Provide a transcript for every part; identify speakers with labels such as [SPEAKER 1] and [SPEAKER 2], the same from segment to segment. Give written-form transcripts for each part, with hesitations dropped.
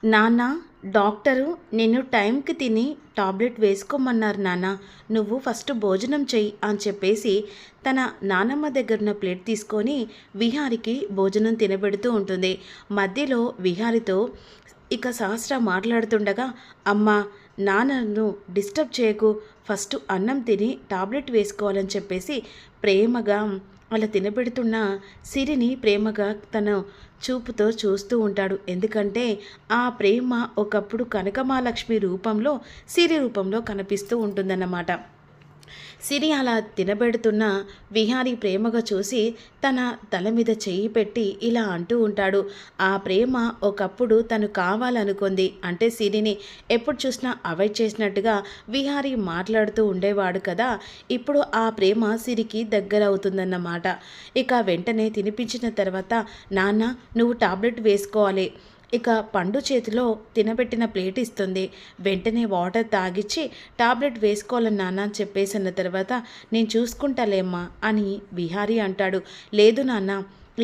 [SPEAKER 1] నాన్న, డాక్టరు నిన్ను టైంకి తిని టాబ్లెట్ వేసుకోమన్నారు నాన్న. నువ్వు ఫస్ట్ భోజనం చెయ్యి అని చెప్పేసి తన నానమ్మ దగ్గరున్న ప్లేట్ తీసుకొని విహారికి భోజనం తినబెడుతూ ఉంటుంది. మధ్యలో విహారితో ఇక సహస్ర మాట్లాడుతుండగా, అమ్మా, నాన్నను డిస్టర్బ్ చేయకు, ఫస్ట్ అన్నం తిని టాబ్లెట్ వేసుకోవాలని చెప్పేసి ప్రేమగా అలా తినబెడుతున్న సిరిని ప్రేమగా తను చూపుతో చూస్తూ ఉంటాడు. ఎందుకంటే ఆ ప్రేమ ఒకప్పుడు కనకమాలక్ష్మి రూపంలో, సిరి రూపంలో కనిపిస్తూ ఉంటుందన్నమాట. సిరి అలా తినబెడుతున్న విహారీ ప్రేమగా చూసి తన తల మీద చెయ్యి పెట్టి ఇలా అంటూ ఉంటాడు. ఆ ప్రేమ ఒకప్పుడు తను కావాలనుకుంది, అంటే సిరిని ఎప్పుడు చూసినా అవాయిడ్ చేసినట్టుగా విహారీ మాట్లాడుతూ ఉండేవాడు కదా. ఇప్పుడు ఆ ప్రేమ సిరికి దగ్గర అవుతుందన్నమాట. ఇక వెంటనే తినిపించిన తర్వాత, నాన్న, నువ్వు టాబ్లెట్ వేసుకోవాలి. ఇక పండు చేతిలో తినబెట్టిన ప్లేట్ ఇస్తుంది. వెంటనే వాటర్ తాగిచ్చి టాబ్లెట్ వేసుకోవాలని నాన్న అని చెప్పేసిన తర్వాత, నేను చూసుకుంటాలేమ్మా అని విహారీ అంటాడు. లేదు నాన్న,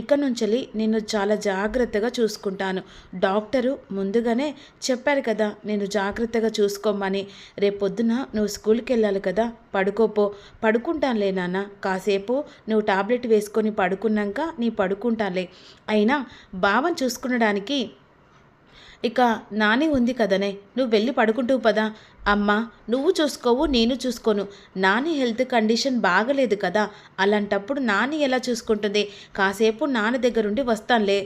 [SPEAKER 1] ఇక్కడ నుంచి నేను చాలా జాగ్రత్తగా చూసుకుంటాను. డాక్టరు ముందుగానే చెప్పారు కదా నేను జాగ్రత్తగా చూసుకోమని. రేపొద్దున నువ్వు స్కూల్కి వెళ్ళాలి కదా, పడుకోపో. పడుకుంటానులే నాన్న, కాసేపు నువ్వు టాబ్లెట్ వేసుకొని పడుకున్నాక నీ పడుకుంటానులే. అయినా బావని చూసుకునడానికి ఇక నాని ఉంది కదనే, నువ్వు వెళ్ళి పడుకుంటూ పదా. అమ్మా, నువ్వు చూసుకోవు, నేను చూసుకోను. నాని హెల్త్ కండిషన్ బాగలేదు కదా, అలాంటప్పుడు నాని ఎలా చూసుకుంటుంది? కాసేపు నాన్న దగ్గరుండి వస్తానులే.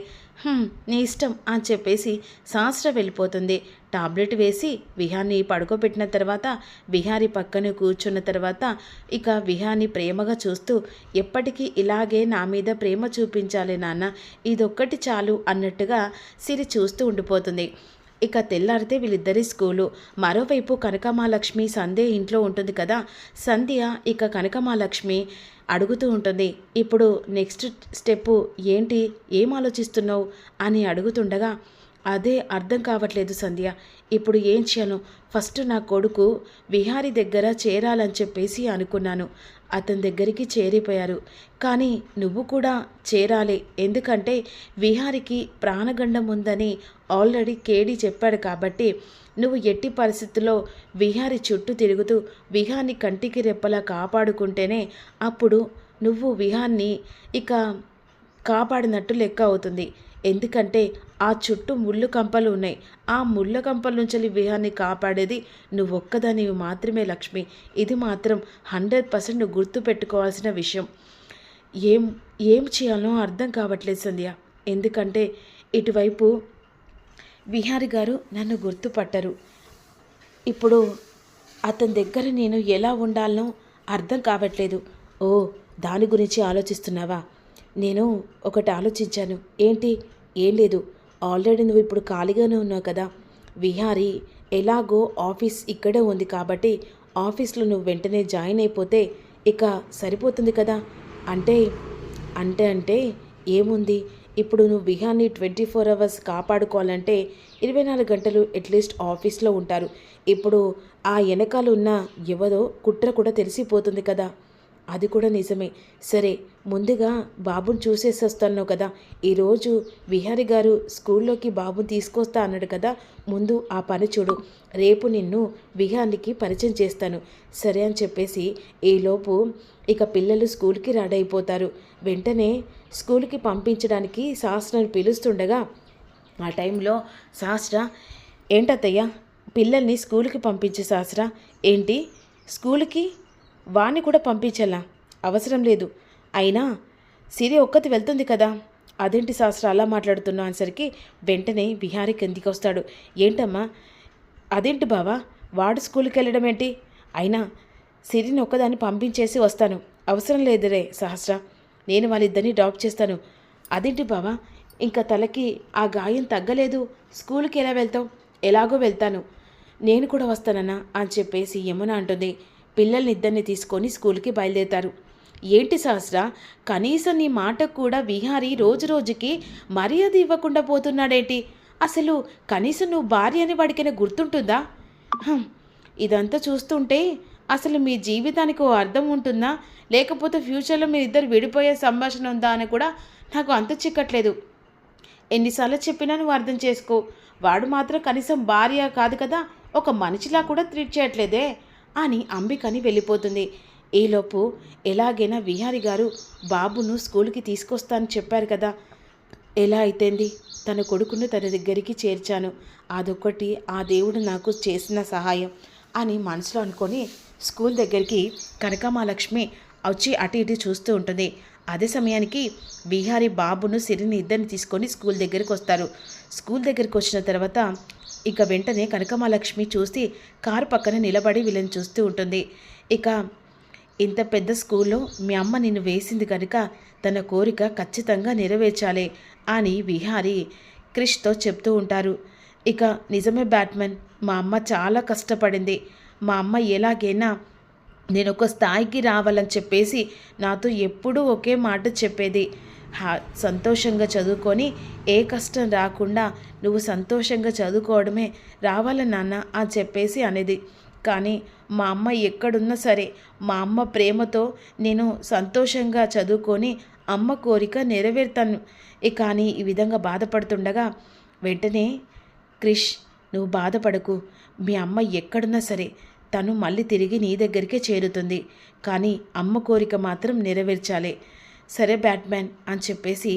[SPEAKER 1] నీ ఇష్టం అని చెప్పేసి శాస్త్ర వెళ్ళిపోతుంది. టాబ్లెట్ వేసి విహాన్ని పడుకోబెట్టిన తర్వాత విహారి పక్కన కూర్చున్న తర్వాత ఇక విహాన్ని ప్రేమగా చూస్తూ, ఎప్పటికీ ఇలాగే నా మీద ప్రేమ చూపించాలి నాన్న, ఇదొక్కటి చాలు అన్నట్టుగా సిరి చూస్తూ ఉండిపోతుంది. ఇక తెల్లారితే వీళ్ళిద్దరి స్కూలు. మరోవైపు కనకమాలక్ష్మి సంధ్య ఇంట్లో ఉంటుంది కదా. సంధ్య ఇక కనకమాలక్ష్మి అడుగుతూ ఉంటుంది, ఇప్పుడు నెక్స్ట్ స్టెప్పు ఏంటి, ఏం ఆలోచిస్తున్నావు అని అడుగుతుండగా, అదే అర్థం కావట్లేదు సంధ్య, ఇప్పుడు ఏం చేయను? ఫస్ట్ నా కొడుకు విహారీ దగ్గర చేరాలని చెప్పేసి అనుకున్నాను. అతని దగ్గరికి చేరిపోయారు. కానీ నువ్వు కూడా చేరాలి, ఎందుకంటే విహారికి ప్రాణగండం ఉందని ఆల్రెడీ కేడీ చెప్పాడు కాబట్టి నువ్వు ఎట్టి పరిస్థితుల్లో విహారి చుట్టూ తిరుగుతూ విహాన్ని కంటికి రెప్పలా కాపాడుకుంటేనే అప్పుడు నువ్వు విహాన్ని ఇక కాపాడినట్టు లెక్క అవుతుంది. ఎందుకంటే ఆ చుట్టూ ముళ్ళు కంపలు ఉన్నాయి. ఆ ముళ్ళ కంపల నుంచి విహాన్ని కాపాడేది నువ్వొక్కదానివి మాత్రమే లక్ష్మి. ఇది మాత్రం 100% నువ్వు గుర్తుపెట్టుకోవాల్సిన విషయం. ఏం ఏం చేయాలో అర్థం కావట్లేదు సంధ్య. ఎందుకంటే ఇటువైపు విహారి గారు నన్ను గుర్తుపట్టరు. ఇప్పుడు అతని దగ్గర నేను ఎలా ఉండాలనో అర్థం కావట్లేదు. ఓ, దాని గురించి ఆలోచిస్తున్నావా? నేను ఒకటి ఆలోచించాను. ఏంటి? ఏం లేదు, ఆల్రెడీ నువ్వు ఇప్పుడు ఖాళీగానే ఉన్నావు కదా. విహారీ ఎలాగో ఆఫీస్ ఇక్కడే ఉంది కాబట్టి ఆఫీస్లో నువ్వు వెంటనే జాయిన్ అయిపోతే ఇక సరిపోతుంది కదా. అంటే అంటే ఏముంది, ఇప్పుడు నువ్వు విహాన్ని 24 అవర్స్ కాపాడుకోవాలంటే 24 గంటలు అట్లీస్ట్ ఆఫీస్లో ఉంటారు. ఇప్పుడు ఆ వెనకాల ఉన్న ఎవరో కుట్ర కూడా తెలిసిపోతుంది కదా. అది కూడా నిజమే. సరే, ముందుగా బాబుని చూసేసి వస్తాను కదా. ఈరోజు విహారి గారు స్కూల్లోకి బాబుని తీసుకొస్తా అన్నాడు కదా, ముందు ఆ పని చూడు. రేపు నిన్ను విహారికి పరిచయం చేస్తాను, సరే అని చెప్పేసి ఈలోపు ఇక పిల్లలు స్కూల్కి రెడీ అయిపోతారు. వెంటనే స్కూల్కి పంపించడానికి శాస్త్రాన్ని పిలుస్తుండగా ఆ టైంలో శాస్త్ర, ఏంటత్తయ్య, పిల్లల్ని స్కూల్కి పంపించే శాస్త్ర. ఏంటి స్కూల్కి? వాణ్ణి కూడా పంపించాలా? అవసరం లేదు. అయినా సిరి ఒక్కతి వెళ్తుంది కదా. అదేంటి శాస్త్ర అలా మాట్లాడుతున్నా అనేసరికి వెంటనే విహారీ కిందికి వస్తాడు. ఏంటమ్మా, అదేంటి బావా, వాడు స్కూల్కి వెళ్ళడం ఏంటి? అయినా సిరిని ఒక్కదాన్ని పంపించేసి వస్తాను. అవసరం లేదురే సహస్ర, నేను వాళ్ళిద్దరిని డ్రాప్ చేస్తాను. అదేంటి బావా, ఇంకా తలకి ఆ గాయం తగ్గలేదు, స్కూల్కి ఎలా వెళ్తావు? ఎలాగో వెళ్తాను, నేను కూడా వస్తానన్నా అని చెప్పేసి యమున అంటుంది. పిల్లల్ని ఇద్దరిని తీసుకొని స్కూల్కి బయలుదేరుతారు. ఏంటి సహస్ర, కనీసం నీ మాటకు కూడా విహారీ రోజు రోజుకి మర్యాద ఇవ్వకుండా పోతున్నాడేంటి? అసలు కనీసం నువ్వు భార్య అని వాడికైనా గుర్తుంటుందా? ఇదంతా చూస్తుంటే అసలు మీ జీవితానికి ఓ అర్థం ఉంటుందా, లేకపోతే ఫ్యూచర్లో మీ ఇద్దరు విడిపోయే సంభాషణ ఉందా అని కూడా నాకు అంత చిక్కట్లేదు. ఎన్నిసార్లు చెప్పినా నువ్వు అర్థం చేసుకో. వాడు మాత్రం కనీసం భార్య కాదు కదా, ఒక మనిషిలా కూడా ట్రీట్ చేయట్లేదే అని అంబికని వెళ్ళిపోతుంది. ఈలోపు ఎలాగైనా విహారి గారు బాబును స్కూల్కి తీసుకొస్తానని చెప్పారు కదా, ఎలా అయితేంది, తన కొడుకును తన దగ్గరికి చేర్చాను, అదొక్కటి ఆ దేవుడు నాకు చేసిన సహాయం అని మనసులో అనుకొని స్కూల్ దగ్గరికి కనకమాలక్ష్మి వచ్చి అటు ఇటు చూస్తూ ఉంటుంది. అదే సమయానికి విహారి బాబును సిరిని ఇద్దరిని తీసుకొని స్కూల్ దగ్గరికి వస్తారు. స్కూల్ దగ్గరికి వచ్చిన తర్వాత ఇక వెంటనే కనకమాలక్ష్మి చూసి కారు పక్కన నిలబడి వీళ్ళని చూస్తూ ఉంటుంది. ఇక ఇంత పెద్ద స్కూల్లో మీ అమ్మ నిన్ను వేసింది కనుక తన కోరిక ఖచ్చితంగా నెరవేర్చాలి అని విహారి క్రిష్తో చెప్తూ ఉంటారు. ఇక నిజమే బ్యాట్మెన్, మా అమ్మ చాలా కష్టపడింది. మా అమ్మ ఎలాగైనా నేను ఒక స్థాయికి రావాలని చెప్పేసి నాతో ఎప్పుడూ ఒకే మాట చెప్పేది. సంతోషంగా చదువుకొని ఏ కష్టం రాకుండా నువ్వు సంతోషంగా చదువుకోవడమే రావాలని నాన్న అని చెప్పేసి అనేది. కానీ మా అమ్మ ఎక్కడున్నా సరే మా అమ్మ ప్రేమతో నేను సంతోషంగా చదువుకొని అమ్మ కోరిక నెరవేర్తాను. కానీ ఈ విధంగా బాధపడుతుండగా వెంటనే క్రిష్, నువ్వు బాధపడకు, మీ అమ్మ ఎక్కడున్నా సరే తను మళ్ళీ తిరిగి నీ దగ్గరికే చేరుతుంది. కానీ అమ్మ కోరిక మాత్రం నెరవేర్చాలి. సరే బ్యాట్మ్యాన్ అని చెప్పేసి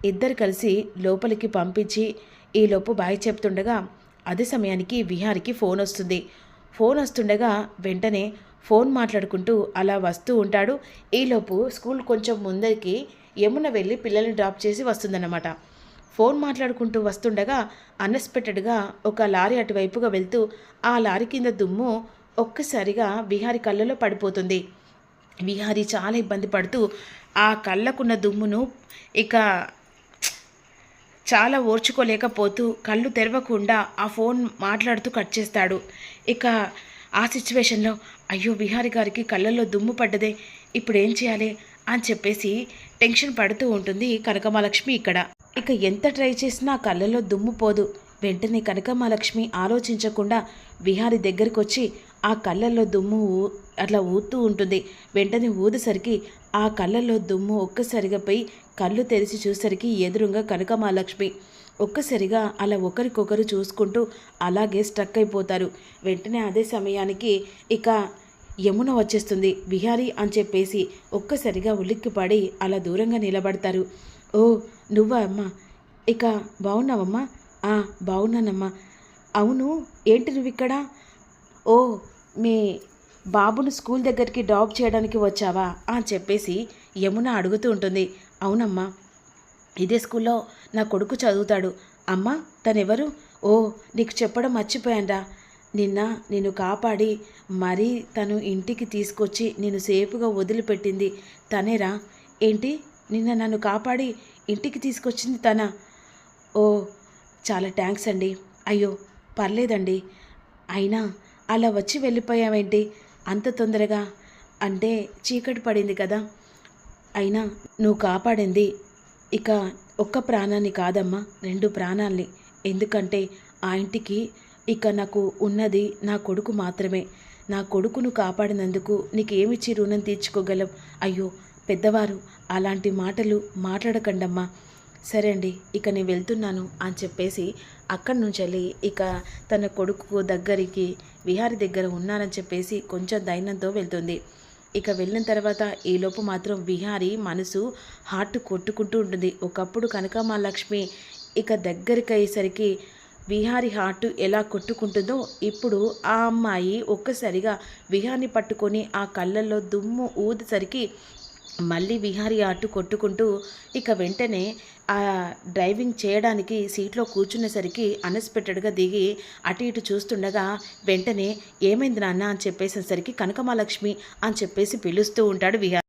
[SPEAKER 1] ఇద్దరు కలిసి లోపలికి పంపించి ఈలోపు బాయ్ చెప్తుండగా అదే సమయానికి విహారికి ఫోన్ వస్తుంది. ఫోన్ వస్తుండగా వెంటనే ఫోన్ మాట్లాడుకుంటూ అలా వస్తూ ఉంటాడు. ఈలోపు స్కూల్ కొంచెం ముందరికి యమున వెళ్ళి పిల్లల్ని డ్రాప్ చేసి వస్తుందన్నమాట. ఫోన్ మాట్లాడుకుంటూ వస్తుండగా అన్ఎక్స్పెక్టెడ్గా ఒక లారీ అటువైపుగా వెళ్తూ ఆ లారీ కింద దుమ్ము ఒక్కసారిగా విహారి కళ్ళలో పడిపోతుంది. విహారి చాలా ఇబ్బంది పడుతూ ఆ కళ్ళకున్న దుమ్మును ఇక చాలా ఓర్చుకోలేకపోతూ కళ్ళు తెరవకుండా ఆ ఫోన్ మాట్లాడుతూ కట్ చేస్తాడు. ఇక ఆ సిచ్యువేషన్లో అయ్యో విహారి గారికి కళ్ళల్లో దుమ్ము పడ్డదే, ఇప్పుడు ఏం చేయాలి అని చెప్పేసి టెన్షన్ పడుతూ ఉంటుంది కనకమాలక్ష్మి. ఇక ఎంత ట్రై చేసినా కళ్ళల్లో దుమ్ము పోదు. వెంటనే కనకమాలక్ష్మి ఆలోచించకుండా విహారి దగ్గరికి వచ్చి ఆ కళ్ళల్లో దుమ్ము అట్లా ఊతూ ఉంటుంది. వెంటనే ఊదేసరికి ఆ కళ్ళల్లో దుమ్ము ఒక్కసారిగా పోయి కళ్ళు తెరిచి చూసరికి ఎదురుగా కనకమాలక్ష్మి. ఒక్కసారిగా అలా ఒకరికొకరు చూసుకుంటూ అలాగే స్ట్రక్ అయిపోతారు. వెంటనే అదే సమయానికి ఇక యమున వచ్చేస్తుంది. విహారీ అని చెప్పేసి ఒక్కసారిగా ఉలిక్కిపడి అలా దూరంగా నిలబడతారు. ఓ నువ్వా అమ్మా, ఇక బాగున్నావమ్మా? బాగున్నానమ్మా. అవును ఏంటి నువ్వు ఇక్కడ? ఓ మీ బాబును స్కూల్ దగ్గరికి డ్రాప్ చేయడానికి వచ్చావా అని చెప్పేసి యమున అడుగుతూ ఉంటుంది. అవునమ్మా, ఇదే స్కూల్లో నా కొడుకు చదువుతాడు. అమ్మా తనెవరు? ఓ నీకు చెప్పడం మర్చిపోయానురా, నిన్ను కాపాడి మరీ తను ఇంటికి తీసుకొచ్చి నేను సేఫ్గా వదిలిపెట్టింది తనేరా. ఏంటి, నిన్న నన్ను కాపాడి ఇంటికి తీసుకొచ్చింది తన? ఓ చాలా థ్యాంక్స్ అండి. అయ్యో పర్లేదండి, అయినా అలా వచ్చి వెళ్ళిపోయావేంటి అంత తొందరగా? అంటే చీకటి పడింది కదా. అయినా నువ్వు కాపాడింది ఇక ఒక్క ప్రాణాన్ని కాదమ్మా, 2 ప్రాణాల్ని. ఎందుకంటే ఆ ఇంటికి ఇక నాకు ఉన్నది నా కొడుకు మాత్రమే. నా కొడుకును కాపాడినందుకు నీకేమిచ్చి రుణం తీర్చుకోగలం? అయ్యో పెద్దవారు అలాంటి మాటలు మాట్లాడకండమ్మా. సరే అండి, ఇక నేను వెళ్తున్నాను అని చెప్పేసి అక్కడి నుంచి వెళ్ళి ఇక తన కొడుకు దగ్గరికి విహారి దగ్గర ఉన్నానని చెప్పేసి కొంచెం ధైర్యంతో వెళ్తుంది. ఇక వెళ్ళిన తర్వాత ఈలోపు మాత్రం విహారి మనసు హార్ట్ కొట్టుకుంటూ ఉంటుంది. ఒకప్పుడు కనకమాలక్ష్మి ఇక దగ్గరికి అయ్యేసరికి విహారి హార్ట్ ఎలా కొట్టుకుంటుందో ఇప్పుడు ఆ అమ్మాయి ఒక్కసారిగా విహారిని పట్టుకొని ఆ కళ్ళల్లో దుమ్ము ఊదేసరికి మళ్ళీ విహారి హార్ట్ కొట్టుకుంటూ ఇక వెంటనే ఆ డ్రైవింగ్ చేయడానికి సీట్లో కూర్చునేసరికి అన్ఎక్స్పెక్టెడ్గా దిగి అటు ఇటు చూస్తుండగా వెంటనే ఏమైంది నాన్న అని చెప్పేసేసరికి కనకమాలక్ష్మి అని చెప్పేసి పిలుస్తూ ఉంటాడు విహారి.